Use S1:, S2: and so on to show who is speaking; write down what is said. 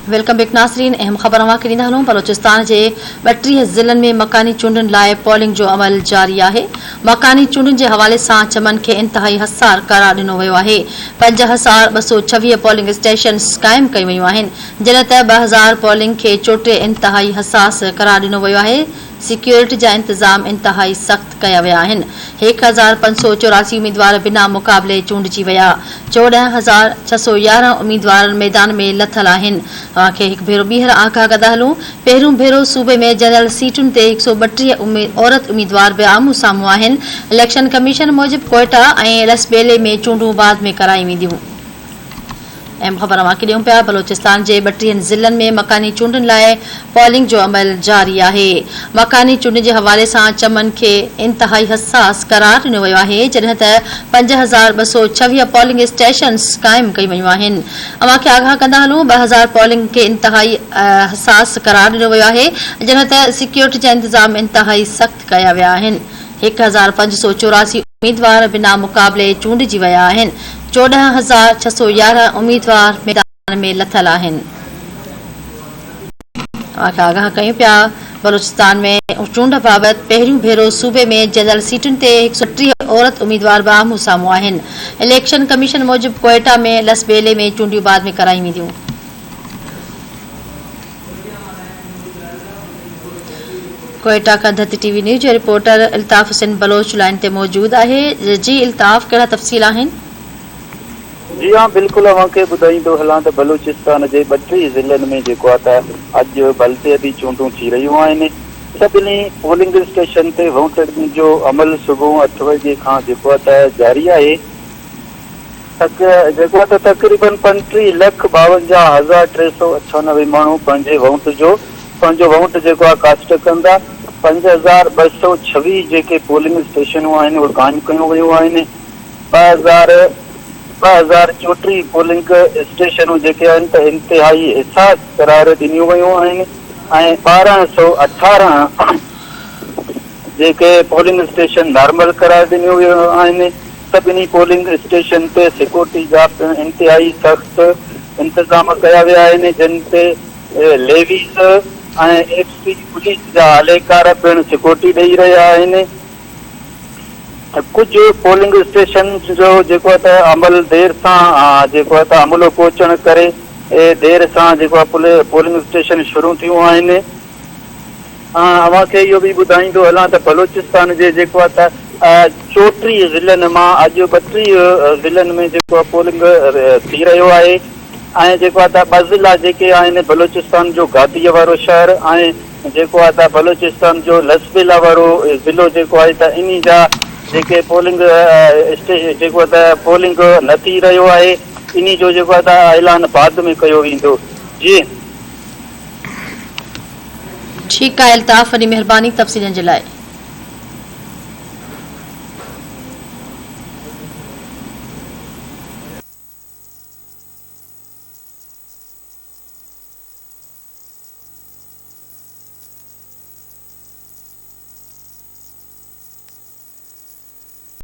S1: Welcome back नाज़रीन। अहम ख़बर अवांखे ॾींदा हलूं। बलोचिस्तान जे 32 ज़िलनि में मकानी चूंडुनि लाइ पोलिंग जो अमल जारी आहे। मकानी चूंडुनि जे हवाले सां चमन खे इंतहाई हसार करार ॾिनो वियो आहे। 5226 पोलिंग स्टेशन्स क़ाइमु कयूं वयूं आहिनि, जॾहिं त 2000 पोलिंग खे चोटे इंतहाई हसास करार ॾिनो वियो आहे। सिक्योरिटी जा इंतज़ाम इंतहाई सख़्त कया विया आहिनि। 1584 उम्मीदवार बिना मुक़ाबले चूंडिजी विया। 14611 उम्मीदवार मैदान में लथल आहिनि। अवांखे हिकु भेरो ॿीहर आगाह कंदा हलूं। पहिरियों भेरो सूबे में जनरल सीटुनि ते 132 औरत उम्मीदवार बि आम्हूं साम्हूं आहिनि। इलेक्शन कमीशन मूजिबि कोयटा ऐं लसबेले में चूंडूं बाद में कराई वेंदियूं। अहम ख़बर अवांखे ॾियूं पिया। बलोचिस्तान जे 32 ज़िलनि में मकानी चूंडुनि लाइ पोलिंग जो अमल जारी आहे। मकानी चूंडुनि जे हवाले सां चमन खे इंतहाई हसास करार ॾिनो वियो आहे, जॾहिं त 5226 पोलिंग स्टेशन्स क़ाइमु कयूं वयूं आहिनि। अवांखे आगाह कंदा हलूं। 2000 पोलिंग खे इंतहाई हसास करार ॾिनो वियो आहे, जॾहिं त सिक्योरिटी जा इंतज़ाम इंतहाई सख़्त कया विया आहिनि। 1584 उम्मीदवार बिना मुक़ाबले चूंडिजी विया आहिनि। 14611 उम्मीदवार मैदान में लथल आहिनि। आगाह कयूं पिया। बलोचिस्तान में चूंड बाबति पहिरियों भेरो सूबे में जनरल सीटुनि ते 130 औरत उम्मीदवार बि आम्हूं साम्हूं आहिनि। इलेक्शन कमीशन मूजिबि कोयटा में लसबेले में चूंडियूं बाद में कराई वेंदियूं। कोयटा का धरती टीवी न्यूज़ जो रिपोर्टर इल्ताफ़ हुसैन बलोच लाइन ते मौजूद आहे। जी इल्ताफ़, कहिड़ा तफ़सील आहिनि?
S2: जी हाँ, बिल्कुल अवांखे ॿुधाईंदो हलां त बलूचिस्तान जे 32 ज़िलनि में जेको आहे त अॼु बलदियती चूंडूं थी रहियूं आहिनि। सभिनी पोलिंग स्टेशन ते वोटिंग जो अमल सुबुह 8 बजे खां जेको आहे त जारी आहे। जेको आहे त तक़रीबन 35,52,398 माण्हू पंहिंजे वोट जेको आहे कास्ट कंदा। 5226 जेके पोलिंग स्टेशनूं आहिनि उहे क़ाइमु कयूं वयूं आहिनि। 2034 पोलिंग स्टेशनूं जेके आहिनि त इंतिहाई हिसास करार ॾिनियूं वयूं आहिनि ऐं 1218 जेके पोलिंग स्टेशन नॉर्मल करार ॾिनियूं वयूं आहिनि। सभिनी पोलिंग स्टेशन ते सिक्योरिटी जा इंतिहाई सख़्त इंतज़ाम कया विया आहिनि, जिन ते लेवीज़ ऐं एफसी पुलिस जा अहलकार पिणु सिक्योरिटी ॾेई रहिया आहिनि। कुझु पोलिंग स्टेशन जो जेको आहे त अमल देर सां जेको आहे त अमलो पहुचण करे देर सां जेको आहे पोलिंग स्टेशन शुरू थियूं आहिनि। अवांखे इहो बि ॿुधाईंदो हलां त बलोचिस्तान जे जेको आहे त 34 ज़िलनि मां अॼु 32 ज़िलनि में जेको आहे पोलिंग थी रहियो आहे ऐं जेको आहे त 2 ज़िला जेके आहिनि बलोचिस्तान जो गादीअ वारो शहर ऐं जेको आहे त बलोचिस्तान जो लसबेला वारो ज़िलो जेको आहे त इन जा जेके पोलिंग जेको आहे त पोलिंग न थी रहियो आहे, इन जो जेको आहे त ऐलान बाद में कयो वेंदो। जी
S1: ठीकु आहे इल्ताफ़, वॾी महिरबानी तफ़सीलनि जे लाइ।